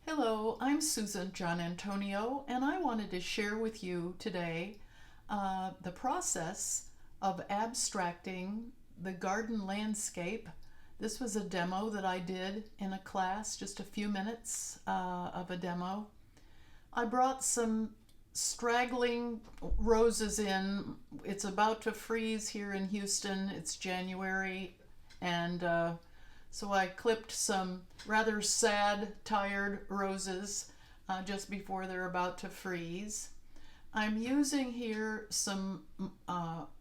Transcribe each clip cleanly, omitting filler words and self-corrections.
Hello, I'm Susan Giannantonio, and I wanted to share with you today the process of abstracting the garden landscape. This was a demo that I did in a class, just a few minutes of a demo. I brought some straggling roses in. It's about to freeze here in Houston. It's January, and so I clipped some rather sad, tired roses just before they're about to freeze. I'm using here some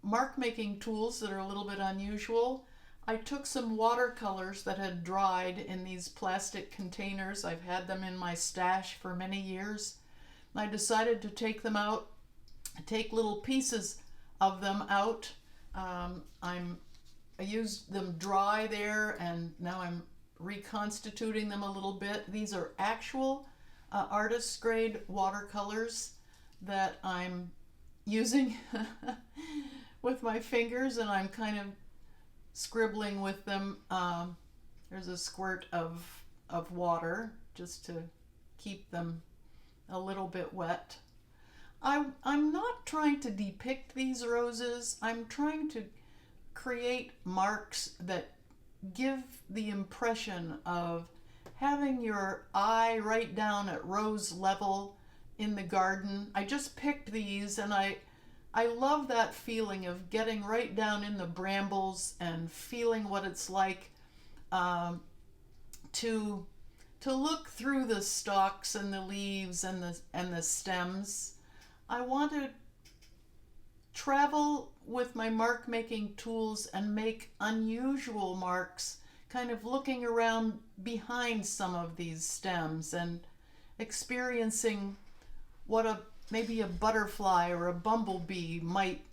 mark making tools that are a little bit unusual. I took some watercolors that had dried in these plastic containers. I've had them in my stash for many years. I decided to take them out, take little pieces of them out. I used them dry there, and now I'm reconstituting them a little bit. These are actual artist grade watercolors that I'm using with my fingers, and I'm kind of scribbling with them. There's a squirt of water just to keep them a little bit wet. I'm not trying to depict these roses. I'm trying to create marks that give the impression of having your eye right down at rose level in the garden. I just picked these, and I love that feeling of getting right down in the brambles and feeling what it's like to look through the stalks and the leaves and the stems. I want to travel with my mark making tools and make unusual marks, kind of looking around behind some of these stems and experiencing what maybe a butterfly or a bumblebee might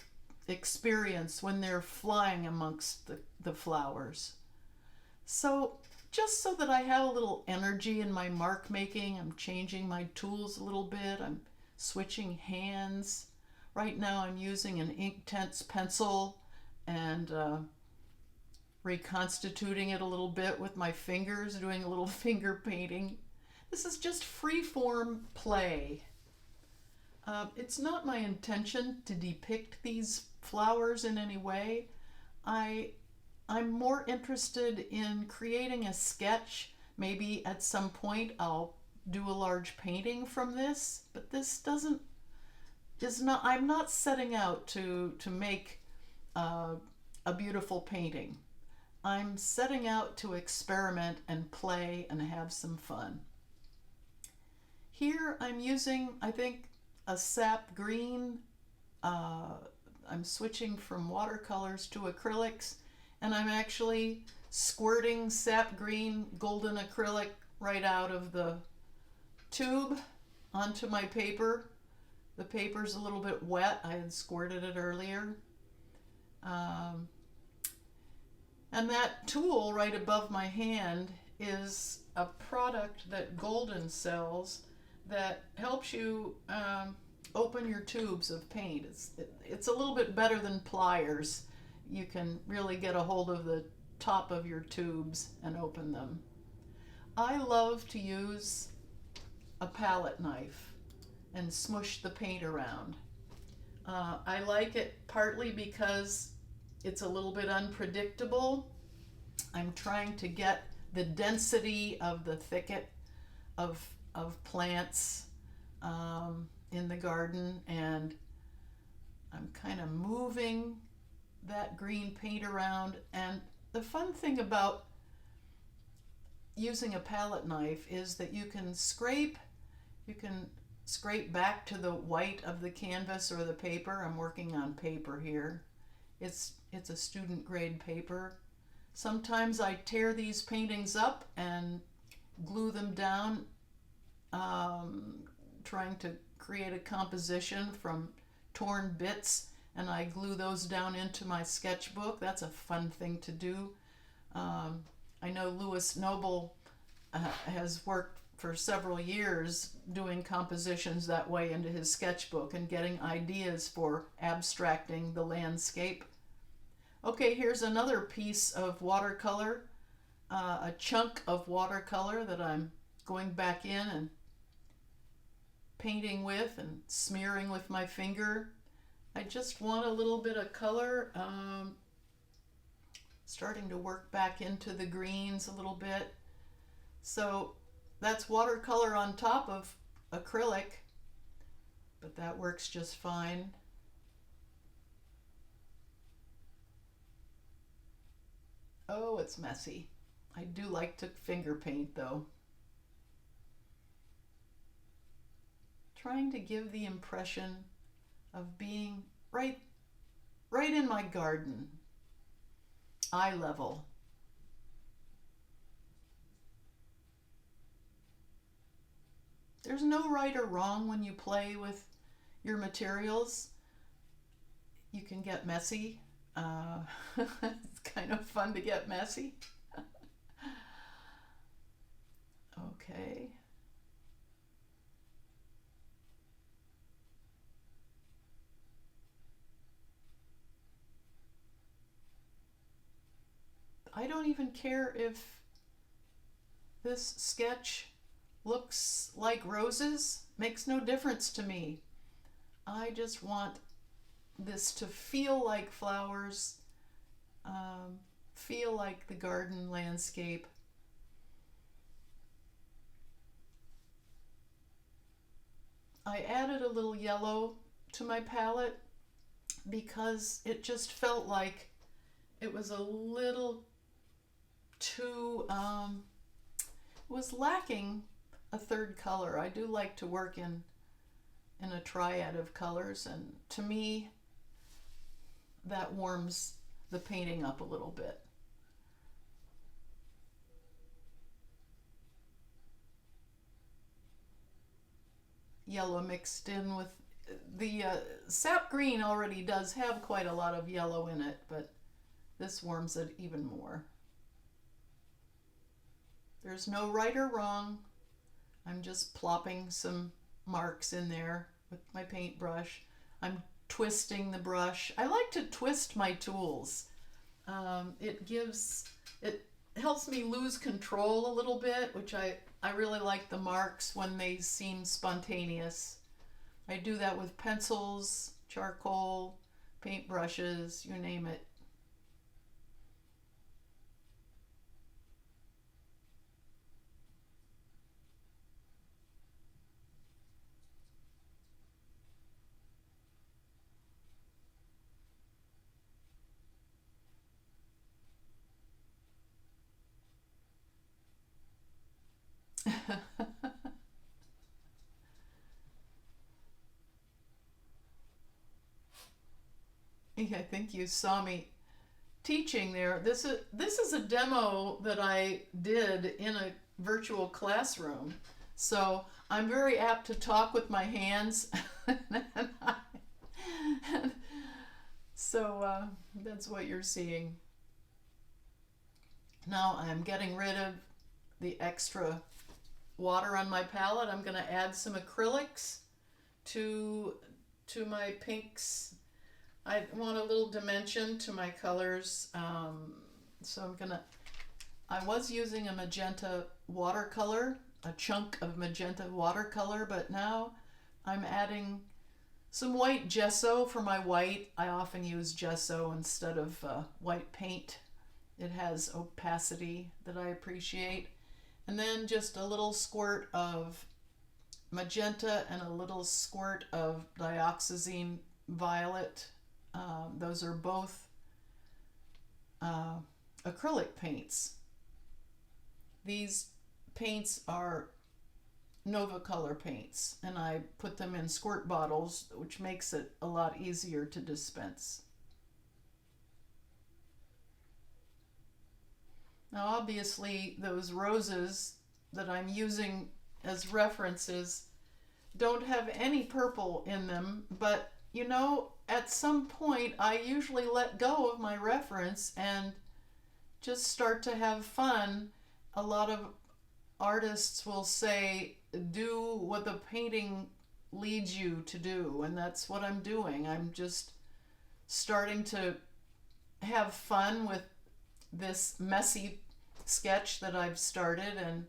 experience when they're flying amongst the flowers. So just so that I have a little energy in my mark making, I'm changing my tools a little bit. I'm switching hands. Right now I'm using an Inktense pencil and reconstituting it a little bit with my fingers, doing a little finger painting. This is just free-form play. It's not my intention to depict these flowers in any way. I'm more interested in creating a sketch. Maybe at some point I'll do a large painting from this, but this I'm not setting out to make a beautiful painting. I'm setting out to experiment and play and have some fun. Here I'm using, I think, a sap green. I'm switching from watercolors to acrylics, and I'm actually squirting sap green golden acrylic right out of the tube onto my paper. The paper's a little bit wet. I had squirted it earlier. And that tool right above my hand is a product that Golden sells that helps you open your tubes of paint. It's a little bit better than pliers. You can really get a hold of the top of your tubes and open them. I love to use a palette knife and smush the paint around. I like it partly because it's a little bit unpredictable. I'm trying to get the density of the thicket of plants in the garden, and I'm kind of moving that green paint around. And the fun thing about using a palette knife is that you can scrape back to the white of the canvas or the paper. I'm working on paper here. It's a student grade paper. Sometimes I tear these paintings up and glue them down, trying to create a composition from torn bits, and I glue those down into my sketchbook. That's a fun thing to do. I know Louis Noble has worked for several years doing compositions that way into his sketchbook and getting ideas for abstracting the landscape. Okay, here's another piece of watercolor, a chunk of watercolor that I'm going back in and painting with and smearing with my finger. I just want a little bit of color. Starting to work back into the greens a little bit. So that's watercolor on top of acrylic, but that works just fine. Oh, it's messy. I do like to finger paint though. Trying to give the impression of being right in my garden, eye level. There's no right or wrong when you play with your materials. You can get messy. It's kind of fun to get messy. Okay. I don't even care if this sketch looks like roses. Makes no difference to me. I just want this to feel like flowers, feel like the garden landscape. I added a little yellow to my palette because it just felt like it was a little too, was lacking a third color. I do like to work in a triad of colors, and to me that warms the painting up a little bit. Yellow mixed in with the sap green already does have quite a lot of yellow in it, but this warms it even more. There's no right or wrong. I'm just plopping some marks in there with my paintbrush. I'm twisting the brush. I like to twist my tools. It helps me lose control a little bit, which I really like the marks when they seem spontaneous. I do that with pencils, charcoal, paintbrushes, you name it. Yeah, I think you saw me teaching there. This is a demo that I did in a virtual classroom. So I'm very apt to talk with my hands. and I, and so that's what you're seeing. Now I'm getting rid of the extra water on my palette. I'm going to add some acrylics to my pinks. I want a little dimension to my colors, so I was using a magenta watercolor, a chunk of magenta watercolor, but now I'm adding some white gesso for my white. I often use gesso instead of white paint. It has opacity that I appreciate. And then just a little squirt of magenta and a little squirt of dioxazine violet. Those are both acrylic paints. These paints are Nova Color paints, and I put them in squirt bottles, which makes it a lot easier to dispense. Now obviously those roses that I'm using as references don't have any purple in them, but you know, at some point I usually let go of my reference and just start to have fun. A lot of artists will say, do what the painting leads you to do, and that's what I'm doing. I'm just starting to have fun with this messy sketch that I've started, and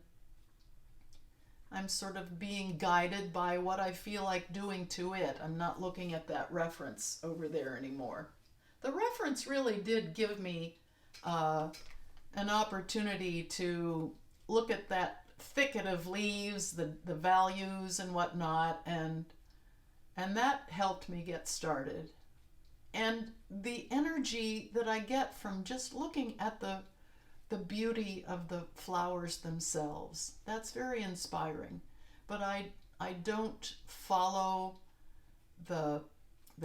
I'm sort of being guided by what I feel like doing to it. I'm not looking at that reference over there anymore. The reference really did give me an opportunity to look at that thicket of leaves, the values and whatnot, and that helped me get started. And the energy that I get from just looking at the beauty of the flowers themselves, that's very inspiring. But I don't follow the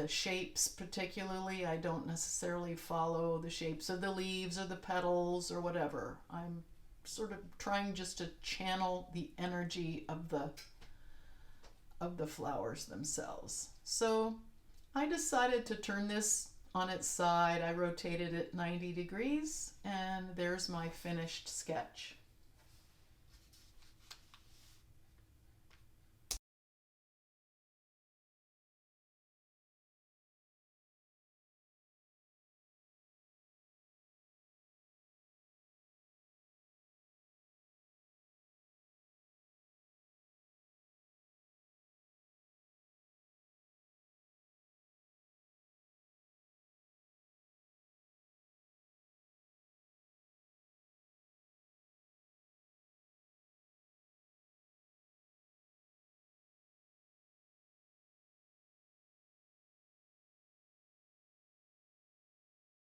shapes particularly. I don't necessarily follow the shapes of the leaves or the petals or whatever. I'm sort of trying just to channel the energy of the flowers themselves. So I decided to turn this on its side. I rotated it 90 degrees, and there's my finished sketch.